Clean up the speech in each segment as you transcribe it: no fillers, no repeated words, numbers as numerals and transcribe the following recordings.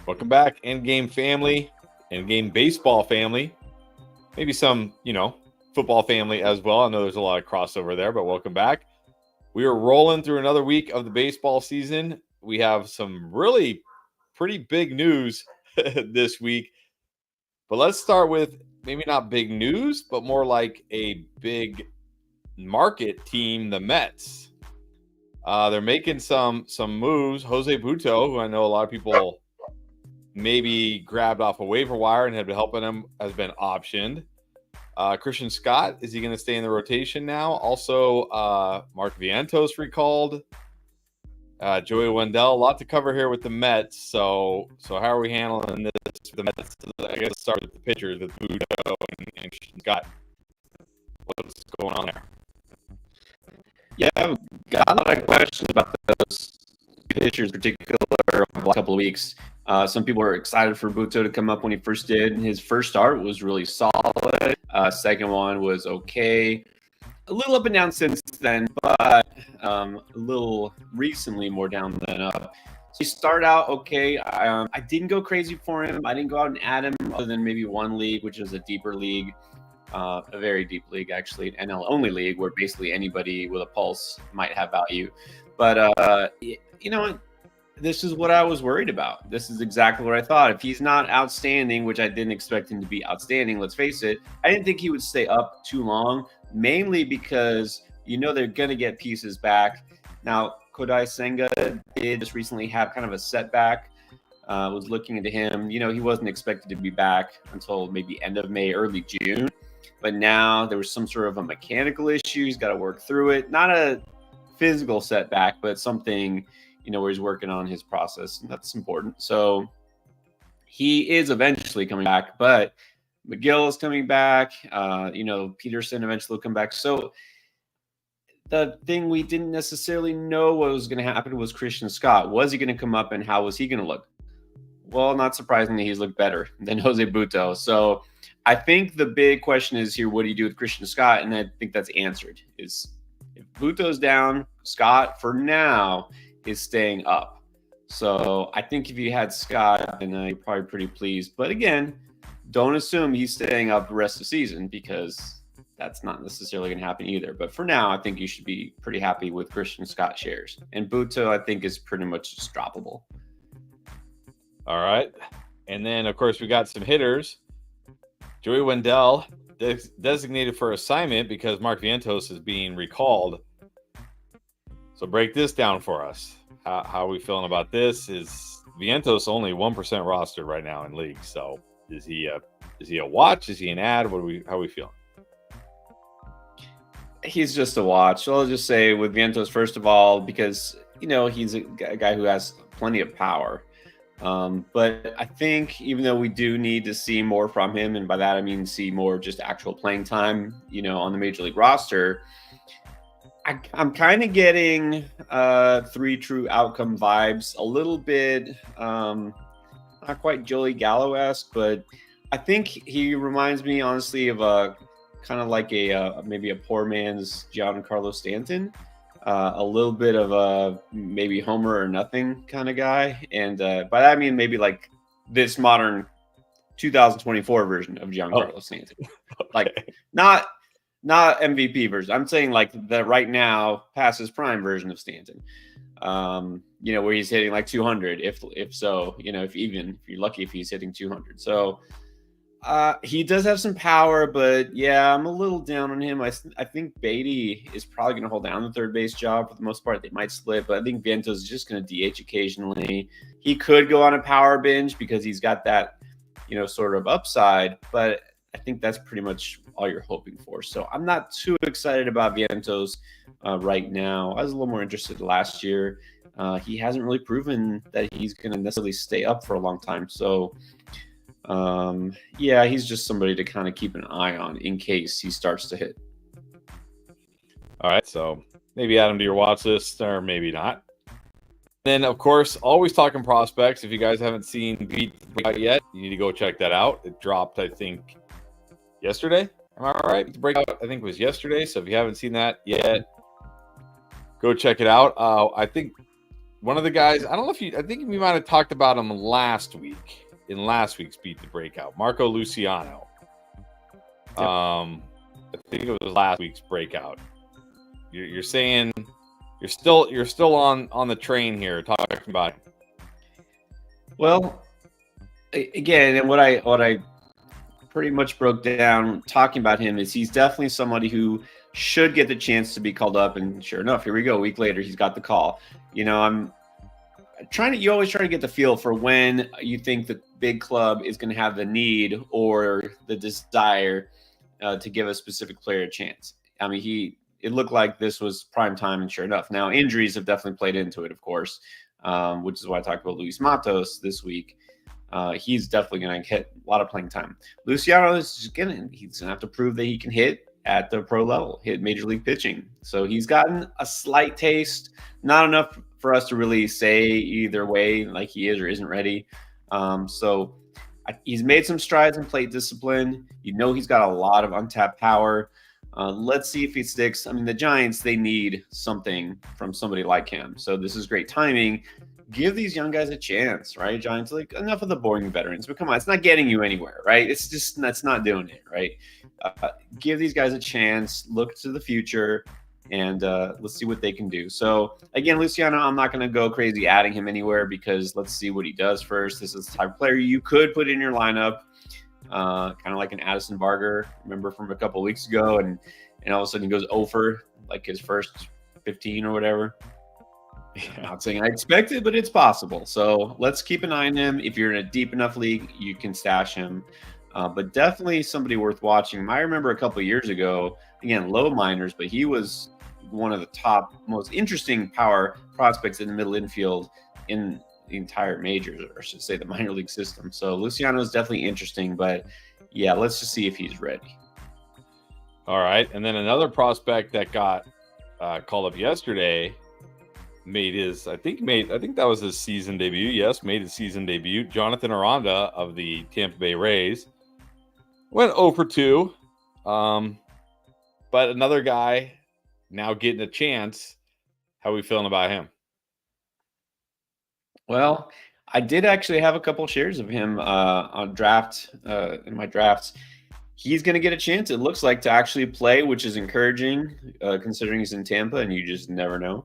Welcome back, Endgame family, Endgame baseball family, maybe some, football family as well. I know there's a lot of crossover there, but welcome back. We are rolling through another week of the baseball season. We have some really pretty big news this week, but let's start with maybe not big news, but more like a big market team, the Mets. They're making some moves. Jose Butto, who I know a lot of people maybe grabbed off a waiver wire and had been helping him, has been optioned. Christian Scott, is he going to stay in the rotation now? Also, Mark Vientos recalled. Joey Wendell, a lot to cover here with the Mets. So how are we handling this? The Mets, I guess, start with the pitchers with Butto and Christian Scott. What's going on there? Yeah, I've got a lot of questions about those pitchers, particularly over the last couple of weeks. Some people were excited for Butto to come up when he first did. His first start was really solid. Second one was okay. A little up and down since then, but a little recently more down than up. So he started out okay. I didn't go crazy for him. I didn't go out and add him other than maybe one league, which is a deeper league. A very deep league, actually, an NL only league where basically anybody with a pulse might have value. But you know what? This is what I was worried about. This is exactly what I thought. If he's not outstanding, which I didn't expect him to be outstanding, let's face it, I didn't think he would stay up too long, mainly because they're going to get pieces back. Now, Kodai Senga did just recently have kind of a setback. Was looking into him. He wasn't expected to be back until maybe end of May, early June. But now there was some sort of a mechanical issue. He's got to work through it. Not a physical setback, but something, where he's working on his process. And that's important. So he is eventually coming back, but McGill is coming back. Peterson eventually will come back. So the thing we didn't necessarily know what was going to happen was Christian Scott. Was he going to come up and how was he going to look? Well, not surprisingly, he's looked better than Jose Butto. So I think the big question is here, what do you do with Christian Scott? And I think that's answered. Is if Butto's down, Scott, for now, is staying up. So I think if you had Scott, then you're probably pretty pleased. But again, don't assume he's staying up the rest of the season because that's not necessarily going to happen either. But for now, I think you should be pretty happy with Christian Scott shares. And Butto, I think, is pretty much just droppable. All right. And then, of course, we got some hitters. Joey Wendell designated for assignment because Mark Vientos is being recalled. So break this down for us. How are we feeling about this? Is Vientos only 1% rostered right now in league? So is he a watch? Is he an ad? How are we feeling? He's just a watch. So I'll just say with Vientos, first of all, because he's a guy who has plenty of power. But I think even though we do need to see more from him, and by that I mean see more just actual playing time, on the major league roster, I'm kind of getting 3 true outcome vibes, a little bit, not quite Joey Gallo-esque, but I think he reminds me honestly of a kind of like maybe a poor man's Giancarlo Stanton. A little bit of a maybe homer or nothing kind of guy. And by that I mean maybe like this modern 2024 version of Giancarlo Stanton. Like not MVP version. I'm saying like the right now past his prime version of Stanton. Where he's hitting like 200 if so, if you're lucky if he's hitting 200. So he does have some power, but yeah, I'm a little down on him. I think Beatty is probably going to hold down the third base job for the most part. They might split, but I think Vientos is just going to DH occasionally. He could go on a power binge because he's got that, sort of upside, but I think that's pretty much all you're hoping for. So I'm not too excited about Vientos right now. I was a little more interested last year. He hasn't really proven that he's going to necessarily stay up for a long time. So he's just somebody to kind of keep an eye on in case he starts to hit. All right, so maybe add him to your watch list or maybe not. Then, of course, always talking prospects. If you guys haven't seen Beat yet, you need to go check that out. It dropped, I think, yesterday. Am I right? The breakout, I think, was yesterday. So if you haven't seen that yet, go check it out. I think one of the guys, I don't know if I think we might have talked about him last week in last week's Beat the Breakout, Marco Luciano. Yep. I think it was last week's breakout. You're saying you're still on the train here talking about him. Well, again, and what I pretty much broke down talking about him is he's definitely somebody who should get the chance to be called up, and sure enough, here we go. A week later, he's got the call. You always try to get the feel for when you think the big club is going to have the need or the desire to give a specific player a chance. I mean, it looked like this was prime time, and sure enough. Now, injuries have definitely played into it, of course, which is why I talked about Luis Matos this week. He's definitely going to get a lot of playing time. Luciano he's going to have to prove that he can hit at the pro level, hit major league pitching. So he's gotten a slight taste, not enough for us to really say either way, like he is or isn't ready. He's made some strides in plate discipline. He's got a lot of untapped power. Let's see if he sticks. I mean, the Giants, they need something from somebody like him. So this is great timing. Give these young guys a chance, right? Giants, like, enough of the boring veterans. But come on, it's not getting you anywhere, right? That's not doing it, right? Give these guys a chance. Look to the future, and let's see what they can do. So, again, Luciano, I'm not going to go crazy adding him anywhere because let's see what he does first. This is the type of player you could put in your lineup, kind of like an Addison Barger, remember from a couple of weeks ago, and all of a sudden he goes over like his first 15 or whatever. I'm not saying I expect it, but it's possible. So let's keep an eye on him. If you're in a deep enough league, you can stash him. But definitely somebody worth watching. I remember a couple of years ago, again, low minors, but he was one of the top, most interesting power prospects in the middle infield in the entire majors, or I should say the minor league system. So Luciano is definitely interesting, but yeah, let's just see if he's ready. All right. And then another prospect that got called up yesterday I think that was his season debut. Yes, made his season debut. Jonathan Aranda of the Tampa Bay Rays went 0 for 2. But another guy now getting a chance. How are we feeling about him? Well, I did actually have a couple shares of him on draft in my drafts. He's going to get a chance, it looks like, to actually play, which is encouraging considering he's in Tampa and you just never know.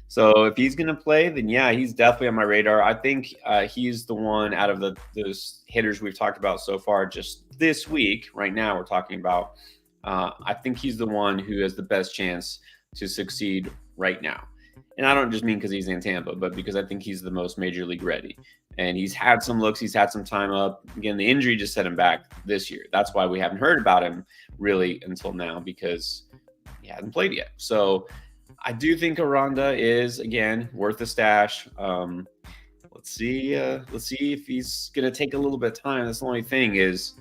So if he's going to play, then yeah, he's definitely on my radar. I think he's the one out of those hitters we've talked about so far just this week. Right now we're talking about, I think he's the one who has the best chance to succeed right now. And I don't just mean because he's in Tampa, but because I think he's the most major league ready. And he's had some looks. He's had some time up. Again, the injury just set him back this year. That's why we haven't heard about him really until now, because he hasn't played yet. So I do think Aranda is, again, worth a stash. Let's see if he's going to take a little bit of time. That's the only thing, is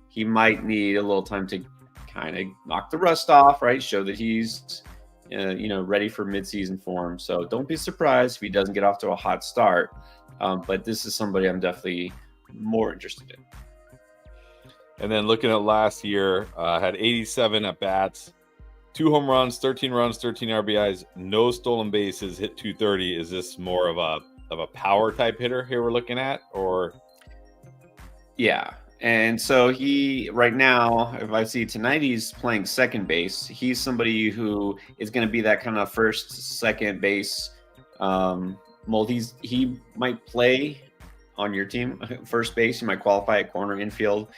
he might need a little time to kind of knock the rust off, right? Show that he's ready for midseason form. So don't be surprised if he doesn't get off to a hot start. But this is somebody I'm definitely more interested in. And then looking at last year, had 87 at bats, 2 home runs, 13 runs, 13 RBIs, no stolen bases, hit 230. Is this more of a power type hitter here we're looking at, or? Yeah. And so he, right now, if I see tonight, he's playing second base. He's somebody who is going to be that kind of first, second base. He might play on your team first base. He might qualify at corner infield.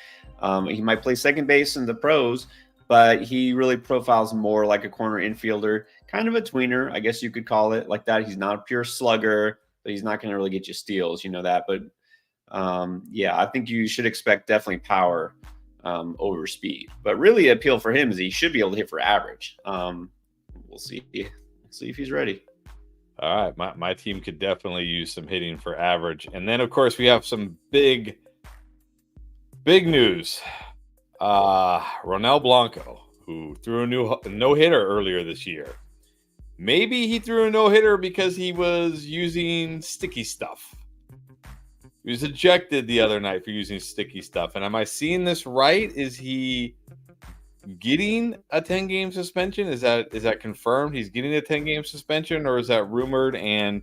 He might play second base in the pros, but he really profiles more like a corner infielder, kind of a tweener, I guess you could call it like that. He's not a pure slugger, but he's not going to really get you steals, that. But I think you should expect definitely power over speed. But really, the appeal for him is he should be able to hit for average. We'll see if he's ready. All right, my team could definitely use some hitting for average. And then, of course, we have some big news. Ronel Blanco, who threw a no-hitter earlier this year. Maybe he threw a no-hitter because he was using sticky stuff. He was ejected the other night for using sticky stuff. And am I seeing this right? Is he getting a 10-game suspension? Is that confirmed? He's getting a 10-game suspension, or is that rumored? And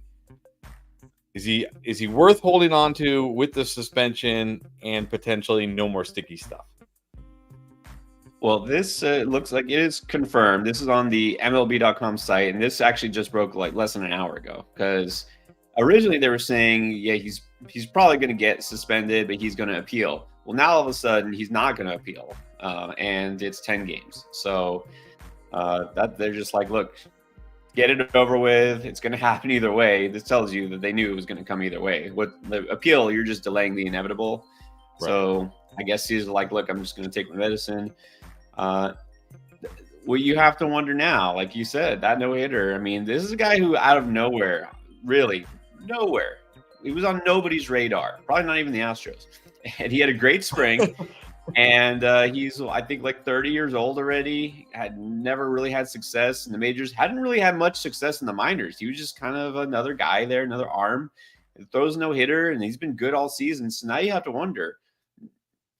Is he worth holding on to with the suspension and potentially no more sticky stuff? Well, this looks like it is confirmed. This is on the MLB.com site, and this actually just broke like less than an hour ago. Because originally they were saying, yeah, he's probably going to get suspended, but he's going to appeal. Well, now all of a sudden he's not going to appeal, and it's 10 games. So that they're just like, look, get it over with. It's going to happen either way. This tells you that they knew it was going to come either way. With the appeal, you're just delaying the inevitable. Right. So I guess he's like, look, I'm just going to take my medicine. Well, you have to wonder now, like you said, that no-hitter. I mean, this is a guy who out of nowhere, really nowhere, he was on nobody's radar, probably not even the Astros. And he had a great spring. And he's, I think, like 30 years old already, had never really had success in the majors, hadn't really had much success in the minors. He was just kind of another guy there, another arm. It throws no hitter, and he's been good all season. So now you have to wonder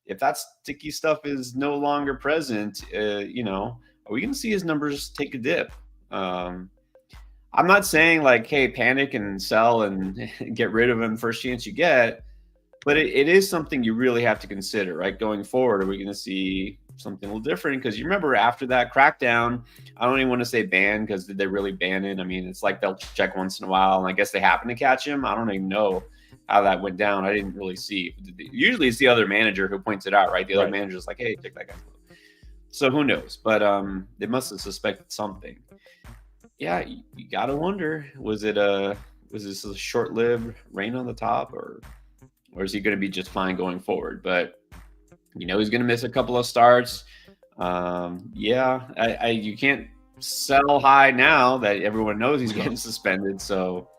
if that sticky stuff is no longer present, you know, are we going to see his numbers take a dip? I'm not saying like, hey, panic and sell and get rid of him first chance you get. But it is something you really have to consider, right? Going forward, are we going to see something a little different? Because you remember after that crackdown, I don't even want to say ban, because did they really ban it? I mean, it's like they'll check once in a while, and I guess they happen to catch him. I don't even know how that went down. I didn't really see. Usually it's the other manager who points it out, right? The other manager's like, hey, check that guy. So who knows? But they must have suspected something. Yeah, you got to wonder, was this a short-lived rain on the top, or is he going to be just fine going forward? But you know he's going to miss a couple of starts. You can't sell high now that everyone knows he's getting suspended. So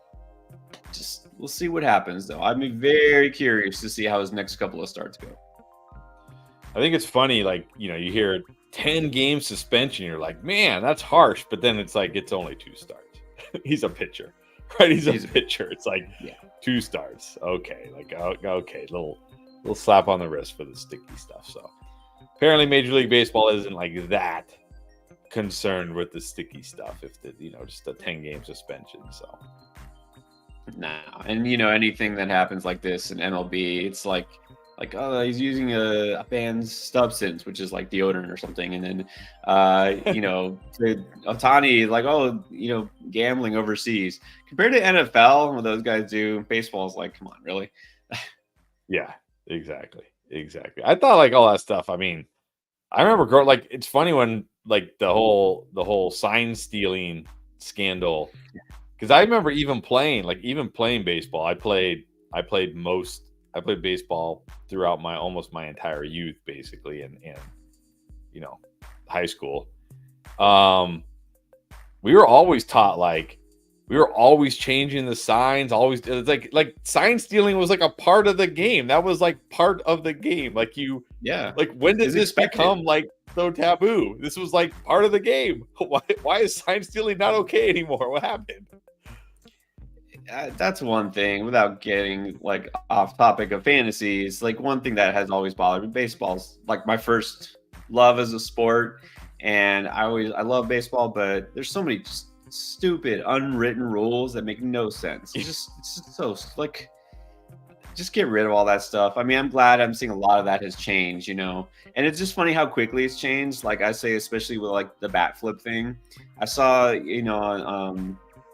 just we'll see what happens, though. I'm very curious to see how his next couple of starts go. I think it's funny, like, you know, you hear 10-game suspension, you're like, man, that's harsh. But then it's like, it's only 2 starts. He's a pitcher, right? He's a pitcher. It's like, 2 starts. Okay. Like, okay. Little slap on the wrist for the sticky stuff. So apparently Major League Baseball isn't like that concerned with the sticky stuff. If just a 10-game suspension. So no. And anything that happens like this in MLB, it's like, oh, he's using a banned substance, which is like deodorant or something. And then, Ohtani, like, oh, gambling overseas. Compared to NFL, what those guys do, baseball is like, come on, really? Yeah, exactly. I thought like all that stuff. I mean, I remember like, it's funny when like the whole sign stealing scandal, because I remember even playing baseball. I played baseball throughout almost my entire youth, basically, and high school. We were always taught, like, we were always changing the signs. Always, it's like sign stealing was like a part of the game. That was like part of the game. Like like, when did this become like so taboo? This was like part of the game. Why is sign stealing not okay anymore? What happened? That's one thing, without getting like off topic of fantasies. Like, one thing that has always bothered me, baseball's like my first love as a sport, and I love baseball, but there's so many stupid unwritten rules that make no sense. It's just so, like, just get rid of all that stuff. I mean, I'm glad I'm seeing a lot of that has changed, and it's just funny how quickly it's changed. Like I say, especially with like the bat flip thing, I saw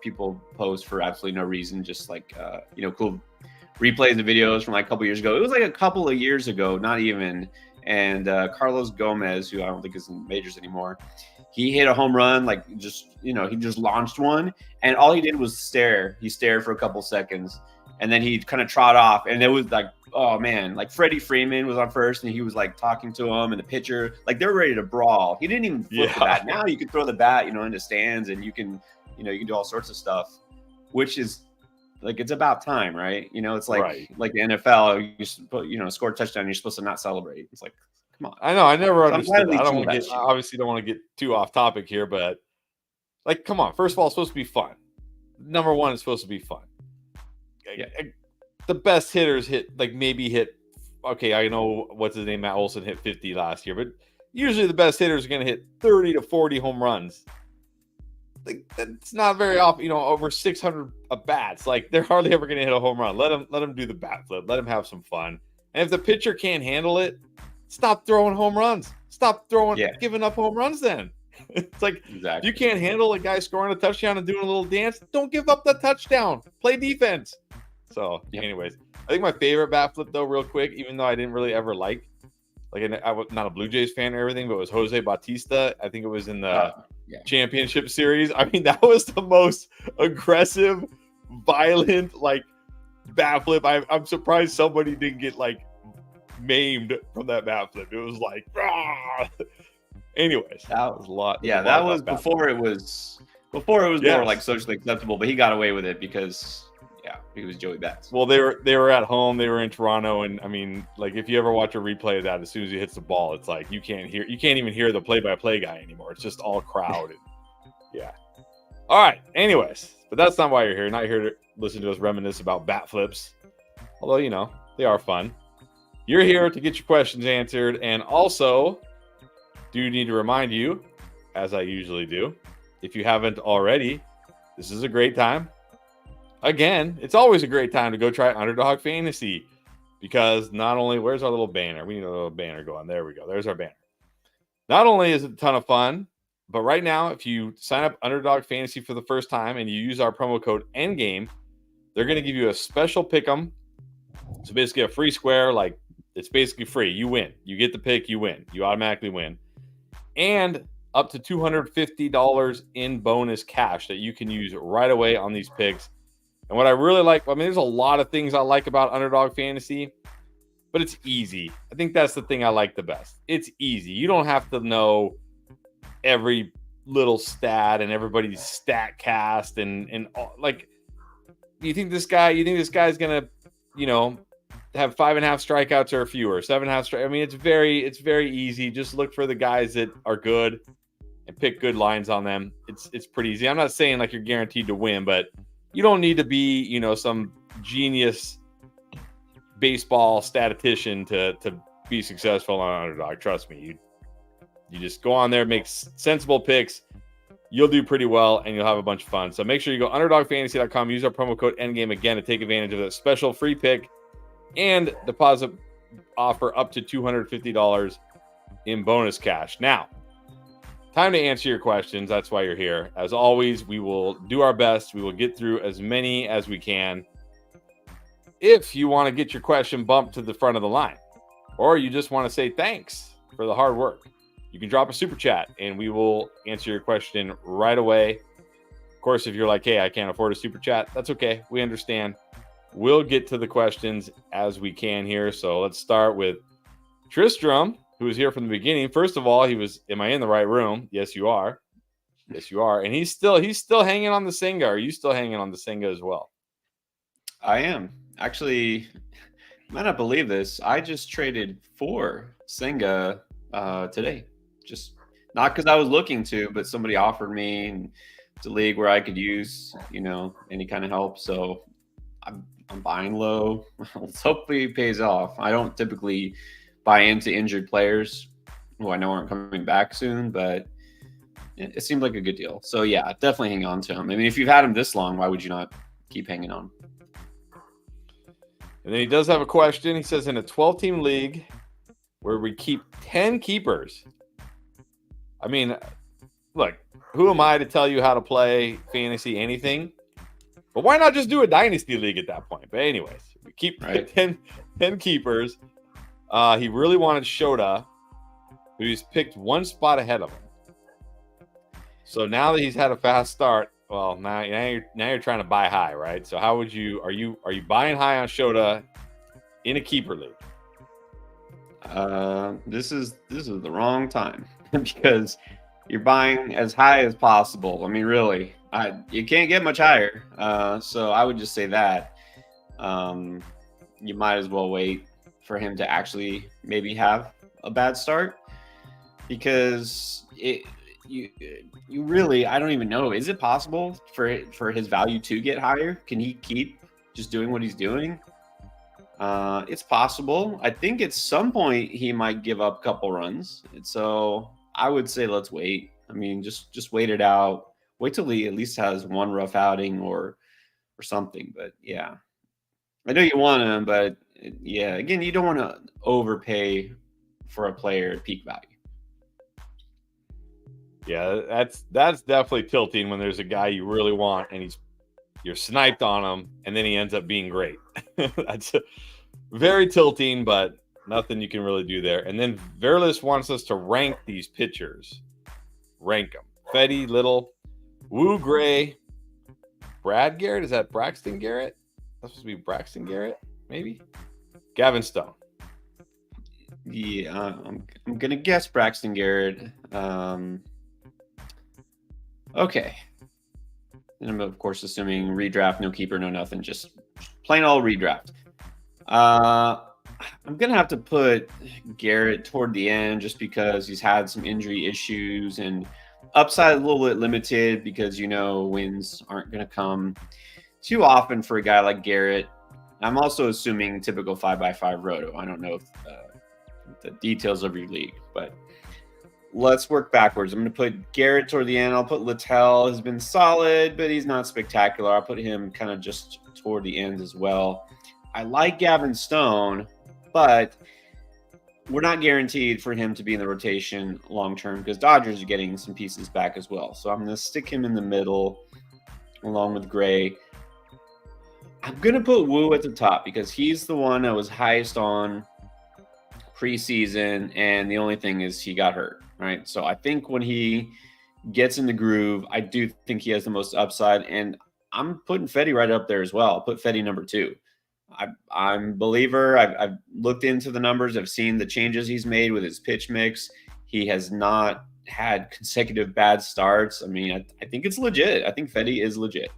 people post for absolutely no reason, just like cool replays of videos from like a couple years ago. It was like a couple of years ago, not even. And Carlos Gomez, who I don't think is in majors anymore, he hit a home run, like, he just launched one, and all he did was stare. He stared for a couple seconds, and then he kind of trot off, and it was like, oh man, like Freddie Freeman was on first, and he was like talking to him, and the pitcher, like, they're ready to brawl. He didn't even flip the bat. Now you can throw the bat, in the stands, and you can do all sorts of stuff, which is like, it's about time, right? It's like like the NFL, you score a touchdown, you're supposed to not celebrate. It's like, come on. I know, I never understood that. Obviously don't want to get too off topic here, but like, come on. First of all, it's supposed to be fun. Number one, it's supposed to be fun. Yeah. The best hitters maybe hit. Okay, I know what's his name, Matt Olson hit 50 last year, but usually the best hitters are going to hit 30 to 40 home runs. like that's not very often. Over 600 at bats. Like they're hardly ever going to hit a home run. Let them do the bat flip. Let them have some fun. And if the pitcher can't handle it, stop throwing home runs. Stop giving up home runs. Then it's like Exactly. you can't handle a guy scoring a touchdown and doing a little dance. Don't give up the touchdown. Play defense. So, anyways, I think my favorite bat flip though, real quick, even though I didn't really ever like I was not a Blue Jays fan or everything, but it was Jose Bautista. I think it was in the championship series. I mean, that was the most aggressive, violent, like bat flip. I'm surprised somebody didn't get like maimed from that bat flip. It was like, rah! Anyways, that was a lot. Yeah, that was before it was more like socially acceptable, but he got away with it because he was Joey Bats. Well, they were at home. They were in Toronto, and I mean, like if you ever watch a replay of that, as soon as he hits the ball, it's like you can't even hear the play-by-play guy anymore. It's just all crowd. And, all right. Anyways, but that's not why you're here. You're not here to listen to us reminisce about bat flips, although they are fun. You're here to get your questions answered, and also do need to remind you, as I usually do, if you haven't already, this is a great time. Again, it's always a great time to go try Underdog Fantasy because not only, where's our little banner? We need a little banner going. There we go. There's our banner. Not only is it a ton of fun, but right now, if you sign up Underdog Fantasy for the first time and you use our promo code Endgame, they're going to give you a special pick'em. So basically a free square, like it's basically free. You win. You get the pick, you win. You automatically win. And up to $250 in bonus cash that you can use right away on these picks. And what I really like, there's a lot of things I like about Underdog Fantasy, but it's easy. I think that's the thing I like the best. It's easy. You don't have to know every little stat and everybody's stat cast and like, you think this guy's going to, have 5.5 strikeouts or fewer, 7.5 strikeouts. It's very easy. Just look for the guys that are good and pick good lines on them. It's pretty easy. I'm not saying like you're guaranteed to win, but you don't need to be, some genius baseball statistician to be successful on Underdog. Trust me. You just go on there, make sensible picks. You'll do pretty well, and you'll have a bunch of fun. So make sure you go underdogfantasy.com, use our promo code Endgame again to take advantage of that special free pick and deposit offer up to $250 in bonus cash. Now, time to answer your questions. That's why you're here. As always, we will do our best. We will get through as many as we can. If you want to get your question bumped to the front of the line, or you just want to say thanks for the hard work, you can drop a super chat and we will answer your question right away. Of course, if you're like, hey, I can't afford a super chat, that's okay. We understand. We'll get to the questions as we can here. So let's start with Tristram, who was here from the beginning. First of all, am I in the right room? Yes, you are. Yes, you are. And he's still hanging on the Senga. Are you still hanging on the Senga as well? I am. Actually, you might not believe this. I just traded for Senga today. Just not because I was looking to, but somebody offered me, and it's a league where I could use, any kind of help. So I'm buying low. Let's hope it pays off. I don't typically buy into injured players who I know aren't coming back soon, but it seemed like a good deal. So yeah, definitely hang on to him. If you've had him this long, why would you not keep hanging on? And then he does have a question. He says, in a 12-team league where we keep 10 keepers. Look, who am I to tell you how to play fantasy anything? But why not just do a dynasty league at that point? But anyways, we keep 10 keepers. He really wanted Shota, but he's picked one spot ahead of him. So now that he's had a fast start, well, now you're trying to buy high, right? So how would you are you buying high on Shota in a keeper league? This is the wrong time because you're buying as high as possible. Really, you can't get much higher. So I would just say that you might as well wait for him to actually maybe have a bad start, because you really, I don't even know. Is it possible for his value to get higher? Can he keep just doing what he's doing? It's possible. I think at some point he might give up a couple runs. And so I would say let's wait. Just wait it out. wait till he at least has one rough outing or something. But yeah, I know you want him, but yeah, again, you don't want to overpay for a player at peak value. Yeah, that's definitely tilting when there's a guy you really want and you're sniped on him and then he ends up being great. That's very tilting, but nothing you can really do there. And then Verlis wants us to rank these pitchers. Rank them. Fetty, Little, Wu, Gray, Brad Garrett. Is that Braxton Garrett? That's supposed to be Braxton Garrett, maybe? Gavin Stone. Yeah, I'm gonna guess Braxton Garrett. Okay. And I'm of course assuming redraft, no keeper, no nothing, just plain old redraft. I'm gonna have to put Garrett toward the end just because he's had some injury issues and upside a little bit limited because wins aren't gonna come too often for a guy like Garrett. I'm also assuming typical 5x5 roto. I don't know if the details of your league, but let's work backwards. I'm going to put Garrett toward the end. I'll put Littell. Has been solid, but he's not spectacular. I'll put him kind of just toward the end as well. I like Gavin Stone, but we're not guaranteed for him to be in the rotation long term because Dodgers are getting some pieces back as well. So I'm going to stick him in the middle along with Gray. I'm going to put Wu at the top because he's the one that was highest on preseason, and the only thing is he got hurt, right? So I think when he gets in the groove, I do think he has the most upside, and I'm putting Fetty right up there as well. I'll put Fetty number 2. I'm a believer. I've looked into the numbers. I've seen the changes he's made with his pitch mix. He has not had consecutive bad starts. I mean, I think it's legit. I think Fetty is legit.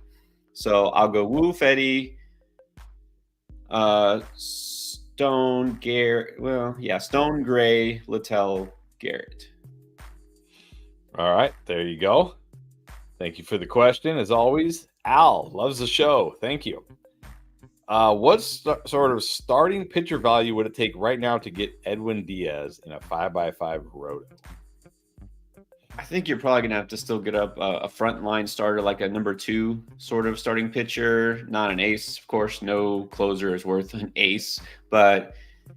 So I'll go Wu, Fetty, Stone, Garrett. Well, yeah, Stone, Gray, Littell, Garrett. All right, there you go. Thank you for the question, as always. Al loves the show. Thank you. What sort of starting pitcher value would it take right now to get Edwin Diaz in a 5x5 roto? I think you're probably going to have to still get up a frontline starter, like a number 2 sort of starting pitcher, not an ace. Of course, no closer is worth an ace. But,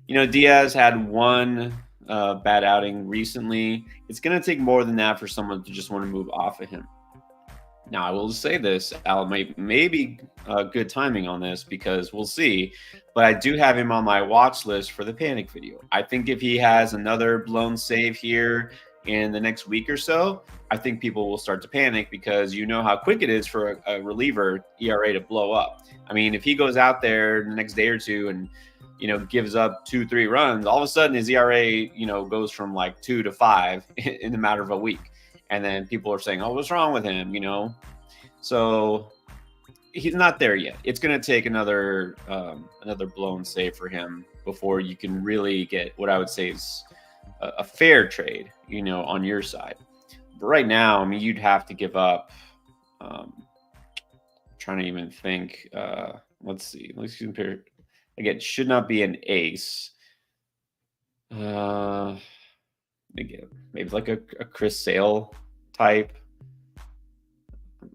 Diaz had one bad outing recently. It's going to take more than that for someone to just want to move off of him. Now, I will say this, Al, maybe good timing on this because we'll see. But I do have him on my watch list for the panic video. I think if he has another blown save here in the next week or so, I think people will start to panic because you know how quick it is for a reliever ERA to blow up. I mean, if he goes out there the next day or two and, gives up 2-3 runs, all of a sudden his ERA, goes from like 2 to 5 in the matter of a week. And then people are saying, oh, what's wrong with him? So he's not there yet. It's going to take another blown save for him before you can really get what I would say is a fair trade, on your side. But right now, I mean, you'd have to give up. Trying to even think. Let's see. Let's compare. Again, should not be an ace. Again, maybe like a Chris Sale type.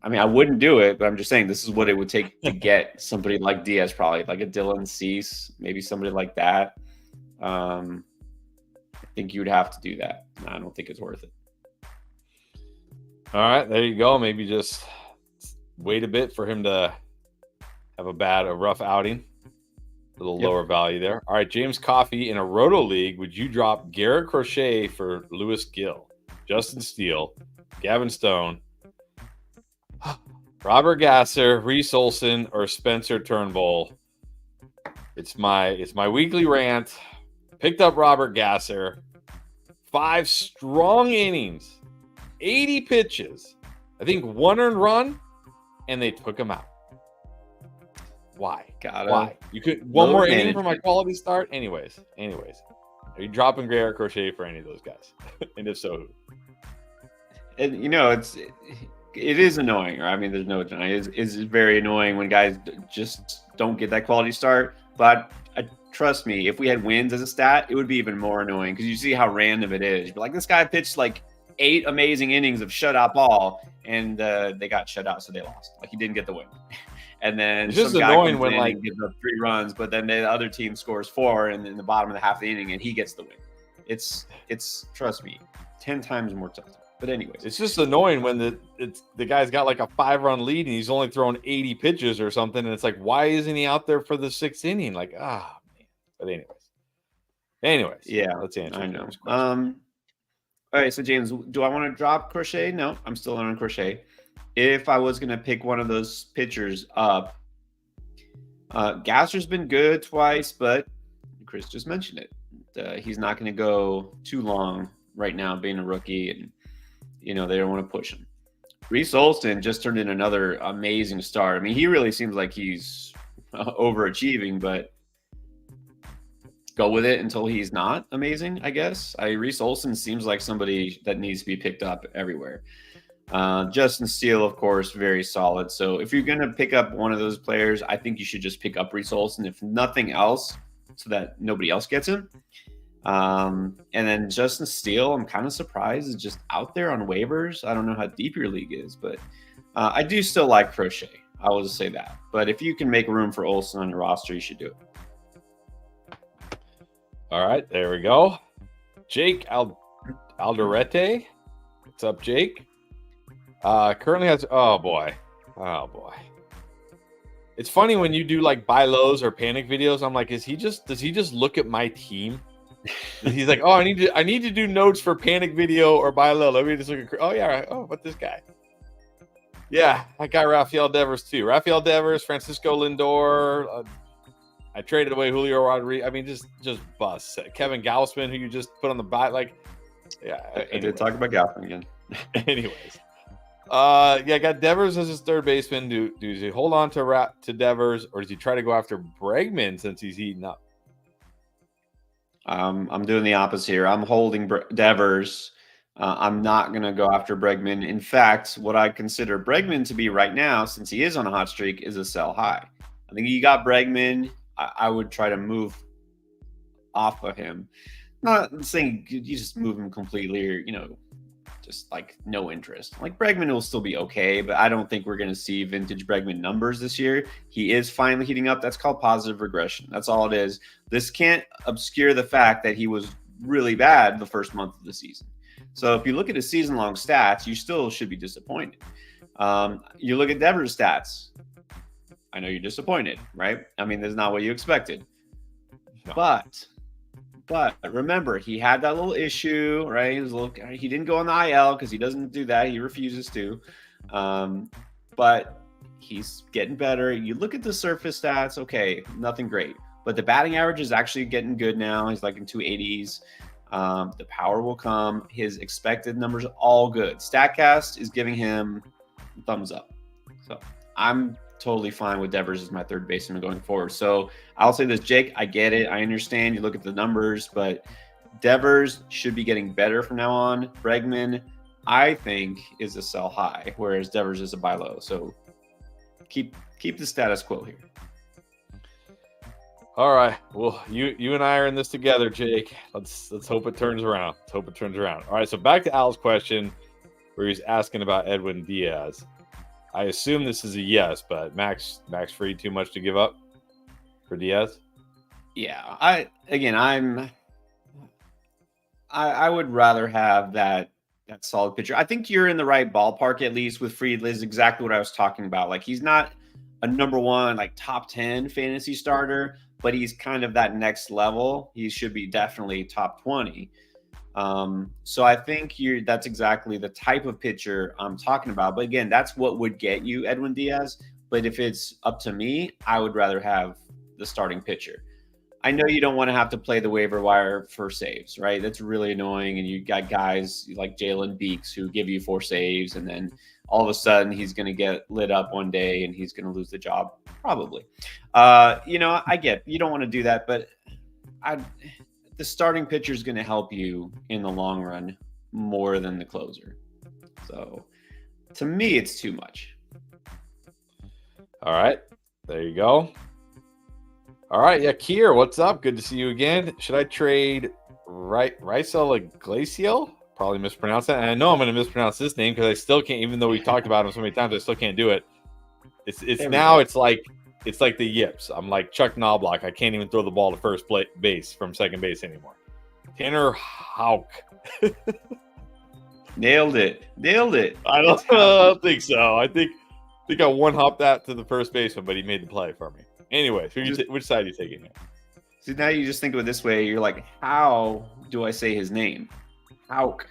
I mean, I wouldn't do it, but I'm just saying this is what it would take to get somebody like Diaz, probably like a Dylan Cease, maybe somebody like that. I think you would have to do that. I don't think it's worth it. All right, there you go. Maybe just wait a bit for him to have a rough outing. A little lower value there. All right, James Coffey, in a Roto League, would you drop Garrett Crochet for Lewis Gill, Justin Steele, Gavin Stone, Robert Gasser, Reese Olson, or Spencer Turnbull? It's my weekly rant. Picked up Robert Gasser. 5 strong innings, 80 pitches. I think 1 earned run, and they took him out. Why? Why? You could one more inning for my quality start? Anyways. Are you dropping Garrett Crochet for any of those guys? And if so, who? And it is annoying. I mean, there's no denying. It's very annoying when guys just don't get that quality start. But trust me, if we had wins as a stat, it would be even more annoying because you see how random it is. But like this guy pitched like 8 amazing innings of shutout ball, and they got shut out, so they lost. Like, he didn't get the win. And then It's just some guy annoying comes when, in like, and gives up 3 runs, but then the other team scores 4 and in the bottom of the half of the inning, and he gets the win. It's trust me, 10 times more tough. But anyways, it's just annoying when the guy's got like a 5-run lead and he's only throwing 80 pitches or something, and it's like, why isn't he out there for the 6th inning? Like, man. But anyways, yeah, let's answer. I know. All right, so James, do I want to drop Crochet? No, I'm still on Crochet. If I was gonna pick one of those pitchers up, Gasser's been good twice, but Chris just mentioned it. He's not going to go too long right now, being a rookie, and they don't want to push him. Reese Olson just turned in another amazing start. I mean, he really seems like he's overachieving, but go with it until he's not amazing, I guess. Reese Olson seems like somebody that needs to be picked up everywhere. Justin Steele, of course, very solid. So if you're going to pick up one of those players, I think you should just pick up Reese Olson, if nothing else, so that nobody else gets him. And then Justin Steele, I'm kind of surprised, is just out there on waivers. I don't know how deep your league is, but I do still like Crochet. I will just say that. But if you can make room for Olson on your roster, you should do it. All right, there we go. Jake Alderete. What's up, Jake? Currently has oh boy. It's funny when you do like buy lows or panic videos. I'm like, does he just look at my team? He's like, oh, I need to do notes for panic video or buy low. Let me just look at what this guy? Yeah, I got Rafael Devers too. Rafael Devers, Francisco Lindor. I traded away Julio Rodriguez. I mean, just bust. Kevin Gausman, who you just put on the buy, like, yeah. I did talk about Gausman again. Anyways. I got Devers as his third baseman. Does he hold on to Devers, or does he try to go after Bregman since he's heating up? I'm doing the opposite here. I'm holding Devers. I'm not going to go after Bregman. In fact, what I consider Bregman to be right now, since he is on a hot streak, is a sell high. I think you got Bregman. I would try to move off of him. Not saying you just move him completely, or just like no interest. Like, Bregman will still be okay, but I don't think we're going to see vintage Bregman numbers this year. He is finally heating up. That's called positive regression. That's all it is. This can't obscure the fact that he was really bad the first month of the season. So if you look at his season-long stats, you still should be disappointed. You look at Devers' stats. I know you're disappointed, right? I mean, that's not what you expected. No. But remember, he had that little issue, right? He didn't go on the IL because he doesn't do that. He refuses to. But he's getting better. You look at the surface stats, okay, nothing great. But the batting average is actually getting good now. He's like in 280s. The power will come. His expected numbers are all good. StatCast is giving him thumbs up. So I'm totally fine with Devers as my third baseman going forward. So I'll say this, Jake, I get it. I understand you look at the numbers, but Devers should be getting better from now on. Bregman, I think, is a sell high, whereas Devers is a buy low. So keep the status quo here. All right. Well, you and I are in this together, Jake. Let's hope it turns around. All right. So back to Al's question, where he's asking about Edwin Diaz. I assume this is a yes, but Max Fried too much to give up for Diaz? Yeah. I would rather have that solid pitcher. I think you're in the right ballpark, at least with Fried. Is exactly what I was talking about. Like, he's not a number one, like top 10 fantasy starter, but he's kind of that next level. He should be definitely top 20. So I think that's exactly the type of pitcher I'm talking about. But again, that's what would get you Edwin Diaz. But if it's up to me, I would rather have the starting pitcher. I know you don't want to have to play the waiver wire for saves, right? That's really annoying. And you got guys like Jalen Beeks who give you 4 saves, and then all of a sudden he's going to get lit up one day and he's going to lose the job. Probably. I get you don't want to do that, but the starting pitcher is going to help you in the long run more than the closer. So to me, it's too much. All right. There you go. All right. Yeah. Kier, what's up? Good to see you again. Should I trade Raisel Iglesias probably mispronounce that. And I know I'm going to mispronounce this name because I still can't, even though we talked about him so many times, I still can't do it. It's like the yips. I'm like Chuck Knobloch. I can't even throw the ball to first base from second base anymore. Tanner Houck. Nailed it. I don't think so. I think I one-hopped that to the first baseman, but he made the play for me. Anyway, which side are you taking here? See, now you just think of it this way. You're like, how do I say his name? Houck.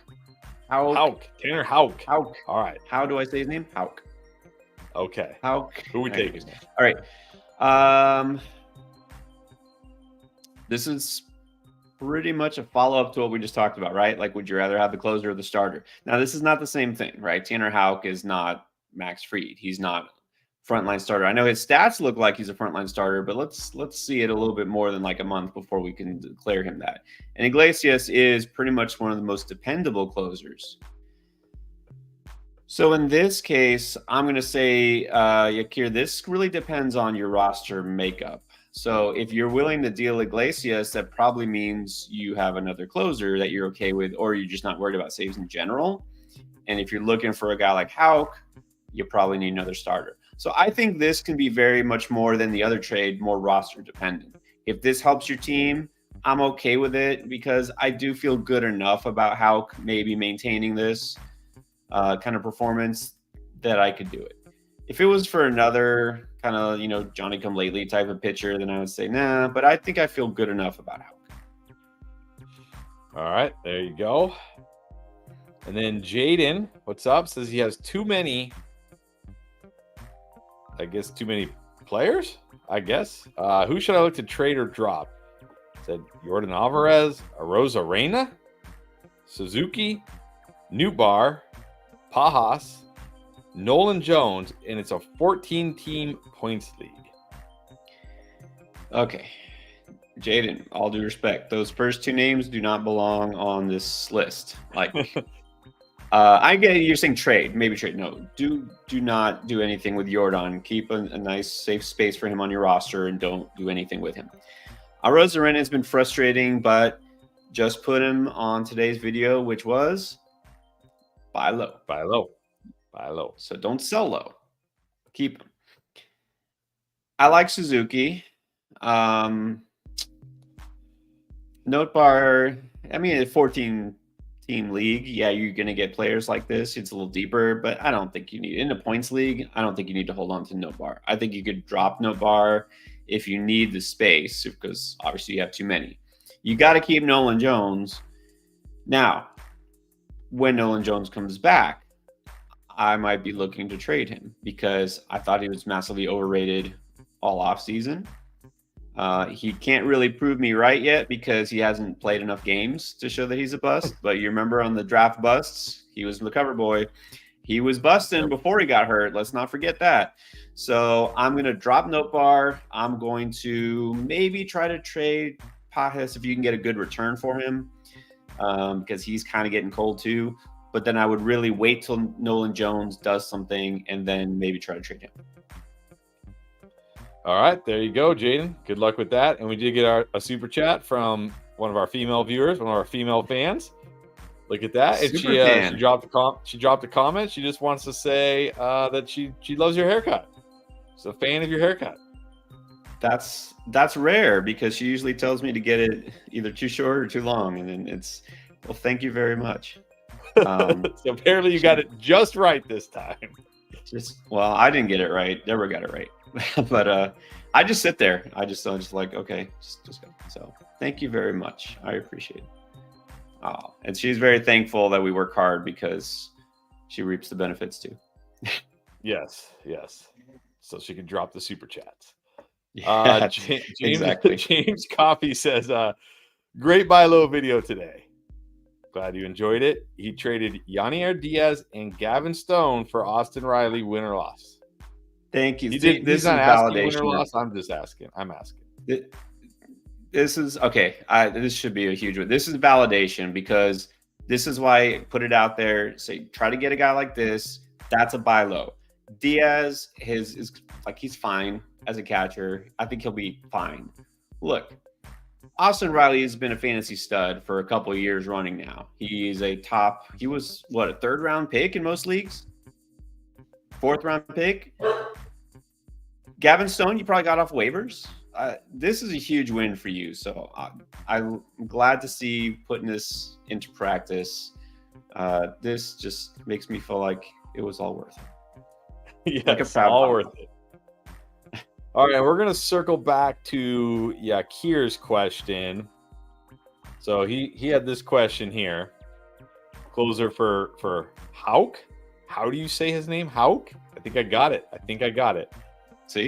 Tanner Houck. Houck. All right. How do I say his name? Houck. Okay. Houck. Who we taking? All right. This is pretty much a follow-up to what we just talked about, right? Like, would you rather have the closer or the starter? Now, this is not the same thing, right? Tanner Houck is not Max Fried. He's not frontline starter. I know his stats look like he's a frontline starter, but let's see it a little bit more than like a month before we can declare him that. And Iglesias is pretty much one of the most dependable closers. So in this case, I'm going to say, Yakir, this really depends on your roster makeup. So if you're willing to deal Iglesias, that probably means you have another closer that you're okay with, or you're just not worried about saves in general. And if you're looking for a guy like Houck, you probably need another starter. So I think this can be very much more than the other trade, more roster dependent. If this helps your team, I'm okay with it because I do feel good enough about Houck maybe maintaining this kind of performance that I could do it. If it was for another kind of, Johnny come lately type of pitcher, then I would say, nah, but I think I feel good enough about Houck. All right, there you go. And then Jaden, what's up? Says he has too many players, I guess. Who should I look to trade or drop? Said Jordan Alvarez, Arozarena, Suzuki, Newbar, Pajas, Nolan Jones, and it's a 14-team points league. Okay. Jaden, all due respect, those first two names do not belong on this list. Like, I get it, you're saying trade, maybe trade. No, do not do anything with Jordan. Keep a nice, safe space for him on your roster and don't do anything with him. Arozarena has been frustrating, but just put him on today's video, which was buy low. Buy low. So don't sell low. Keep him. I like Suzuki. Note bar, I mean, a 14-team league, yeah, you're going to get players like this. It's a little deeper, but I don't think you need, in a points league, I don't think you need to hold on to note bar. I think you could drop note bar if you need the space, because obviously you have too many. You got to keep Nolan Jones. Now, when Nolan Jones comes back, I might be looking to trade him because I thought he was massively overrated all offseason. He can't really prove me right yet because he hasn't played enough games to show that he's a bust. But you remember on the draft busts, he was the cover boy. He was busting before he got hurt. Let's not forget that. So I'm going to drop note bar. I'm going to maybe try to trade Pajas if you can get a good return for him because he's kind of getting cold too. But then I would really wait till Nolan Jones does something and then maybe try to trade him. All right, there you go, Jaden. Good luck with that. And we did get a super chat from one of our female viewers, one of our female fans. Look at that. And she dropped a comment. She just wants to say that she loves your haircut. She's a fan of your haircut. That's rare because she usually tells me to get it either too short or too long, and then it's thank you very much. So apparently you got it just right this time. I didn't get it right. Deborah got it right. But I just sit there. I'm just like, okay, just go. So thank you very much. I appreciate it. Oh, and she's very thankful that we work hard because she reaps the benefits too. Yes. So she can drop the super chats. Yeah, James, exactly. James Coffey says, great buy low video today. Glad you enjoyed it. He traded Yanier Diaz and Gavin Stone for Austin Riley, win or loss. Thank you. He's not asking win or loss. I'm just asking. I'm asking. This is okay. This should be a huge one. This is validation because this is why I put it out there. Say, try to get a guy like this. That's a buy low. Diaz is like he's fine as a catcher. I think he'll be fine. Look, Austin Riley has been a fantasy stud for a couple of years running now. He was what, a 3rd round pick in most leagues? 4th round pick? Gavin Stone, you probably got off waivers. This is a huge win for you. So I'm glad to see putting this into practice. This just makes me feel like it was all worth it. Yes, all worth it. All right, we're going to circle back to Yakir's question. So he had this question here. Closer for Hauk. How do you say his name? Hauk? I think I got it. See?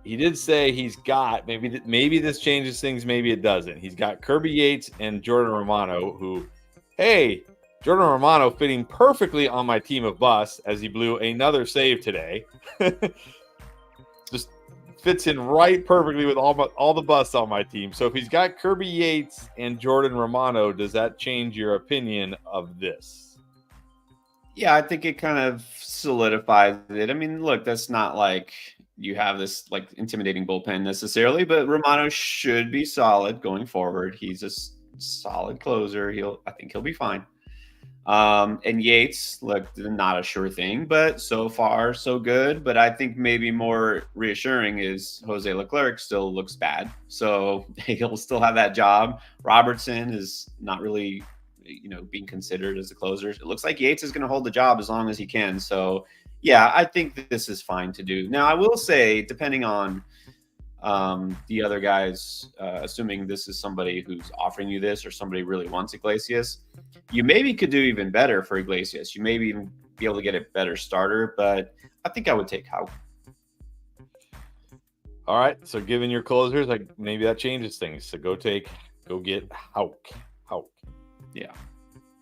He did say he's got, maybe this changes things, maybe it doesn't. He's got Kirby Yates and Jordan Romano, who, hey, Jordan Romano fitting perfectly on my team of busts as he blew another save today. Just fits in right perfectly with all the busts on my team. So if he's got Kirby Yates and Jordan Romano, does that change your opinion of this? Yeah, I think it kind of solidifies it. I mean, look, that's not like you have this like intimidating bullpen necessarily, but Romano should be solid going forward. He's a solid closer. I think he'll be fine. And Yates, look, not a sure thing, but so far so good. But I think maybe more reassuring is Jose Leclerc still looks bad, so he'll still have that job. Robertson is not really, being considered as a closer. It looks like Yates is going to hold the job as long as he can. So yeah, I think this is fine to do. Now I will say, depending on the other guys, assuming this is somebody who's offering you this or somebody really wants Iglesias, you maybe could do even better for Iglesias. You maybe even be able to get a better starter, but I think I would take Hauk. All right, so given your closers, like maybe that changes things. So go get Hauk. Yeah.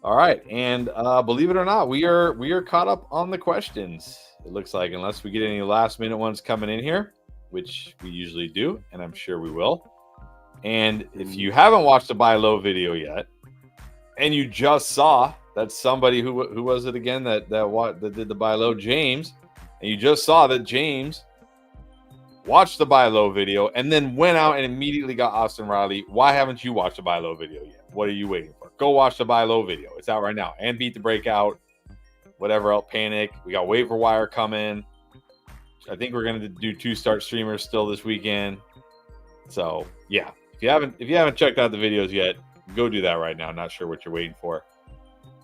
All right, and believe it or not, we are caught up on the questions. It looks like, unless we get any last minute ones coming in here, which we usually do, and I'm sure we will. And if you haven't watched the buy low video yet, and you just saw that somebody who was it again that did the buy low, James, and you just saw that James watched the buy low video and then went out and immediately got Austin Riley. Why haven't you watched the buy low video yet? What are you waiting for? Go watch the buy low video. It's out right now. And beat the breakout, whatever else, panic. We got waiver wire coming. I think we're going to do 2 start streamers still this weekend. So yeah, if you haven't checked out the videos yet, go do that right now. Not sure what you're waiting for.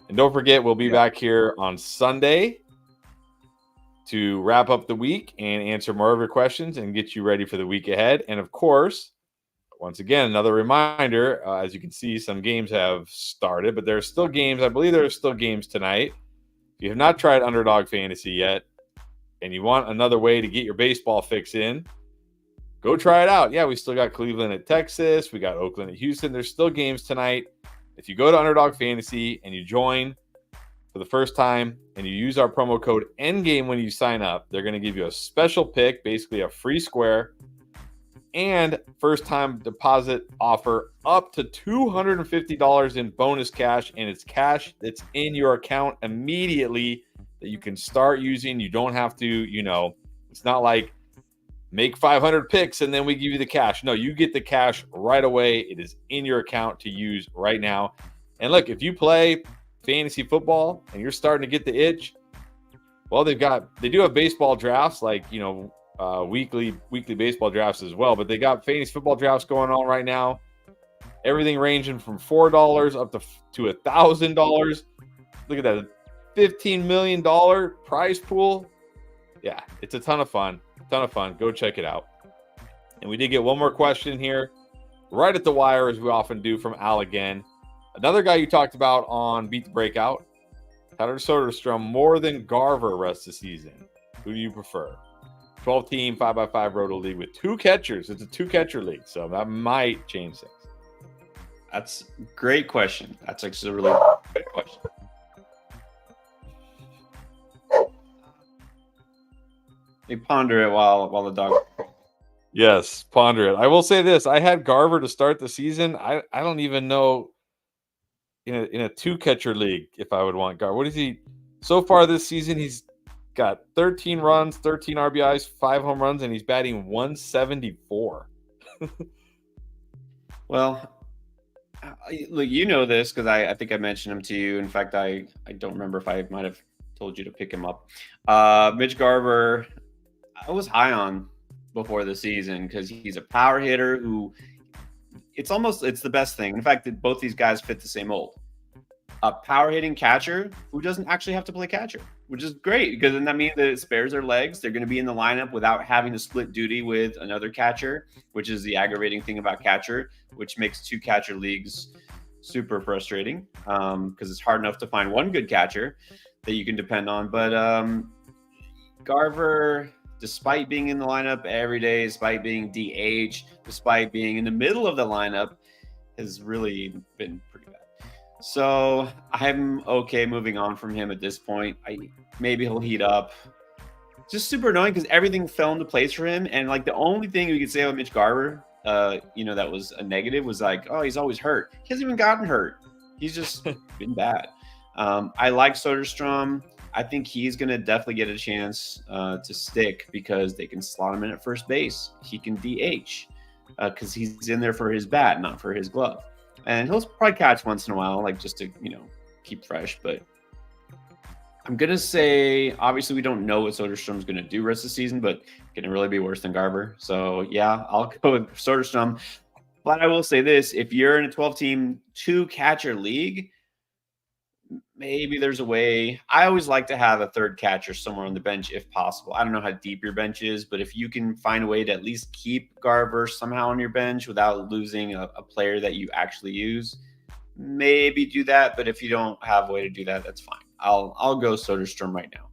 And don't forget, we'll be back here on Sunday to wrap up the week and answer more of your questions and get you ready for the week ahead. And of course, once again, another reminder, as you can see, some games have started, but there's still games. I believe there are still games tonight. If you have not tried Underdog Fantasy yet, and you want another way to get your baseball fix in, go try it out. Yeah, we still got Cleveland at Texas. We got Oakland at Houston. There's still games tonight. If you go to Underdog Fantasy and you join for the first time and you use our promo code Endgame when you sign up, they're going to give you a special pick, basically a free square, and first-time deposit offer up to $250 in bonus cash, and it's cash that's in your account immediately that you can start using. You don't have to, it's not like make 500 picks and then we give you the cash. No, you get the cash right away. It is in your account to use right now. And look, if you play fantasy football and you're starting to get the itch, well, they do have baseball drafts, like, weekly baseball drafts as well, but they got fantasy football drafts going on right now. Everything ranging from $4 up to $1,000. Look at that. $15 million prize pool. Yeah, it's a ton of fun. Go check it out. And we did get one more question here right at the wire, as we often do, from Al again. Another guy you talked about on Beat the Breakout. Tyler Soderstrom more than Garver rest of the season. Who do you prefer? 12-team, 5x5 roto league with 2 catchers. It's a 2-catcher league, so that might change things. That's a great question. That's actually a really great question. They ponder it while the dog. Yes, ponder it. I will say this: I had Garver to start the season. I don't even know in a 2-catcher league if I would want Garver. What is he so far this season? He's got 13 runs, 13 RBIs, 5 home runs, and he's batting 174. Well, look, you know this because I think I mentioned him to you. In fact, I don't remember if I might have told you to pick him up. Mitch Garver, I was high on before the season because he's a power hitter who it's the best thing. In fact, both these guys fit the same mold. A power hitting catcher who doesn't actually have to play catcher, which is great because then that means that it spares their legs. They're going to be in the lineup without having to split duty with another catcher, which is the aggravating thing about catcher, which makes 2 catcher leagues super frustrating because it's hard enough to find one good catcher that you can depend on. But Garver, despite being in the lineup every day, despite being DH, despite being in the middle of the lineup, has really been pretty bad. So I'm okay moving on from him at this point. Maybe he'll heat up. Just super annoying because everything fell into place for him. And like the only thing we could say about Mitch Garver, that was a negative was like, oh, he's always hurt. He hasn't even gotten hurt. He's just been bad. I like Soderstrom. I think he's going to definitely get a chance to stick because they can slot him in at first base. He can DH because he's in there for his bat, not for his glove. And he'll probably catch once in a while, like just to, keep fresh. But I'm going to say, obviously, we don't know what Soderstrom's going to do rest of the season, but can it really be worse than Garver? So, yeah, I'll go with Soderstrom. But I will say this, if you're in a 12-team, 2-catcher league, maybe there's a way. I always like to have a third catcher somewhere on the bench if possible. I don't know how deep your bench is, but if you can find a way to at least keep Garver somehow on your bench without losing a player that you actually use, maybe do that. But if you don't have a way to do that, that's fine. I'll go Soderstrom right now.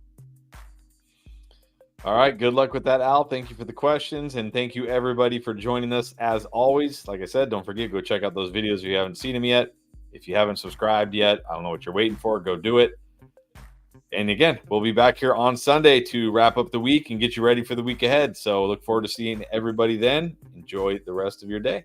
All right. Good luck with that, Al. Thank you for the questions. And thank you, everybody, for joining us. As always, like I said, don't forget, go check out those videos if you haven't seen them yet. If you haven't subscribed yet, I don't know what you're waiting for. Go do it. And again, we'll be back here on Sunday to wrap up the week and get you ready for the week ahead. So look forward to seeing everybody then. Enjoy the rest of your day.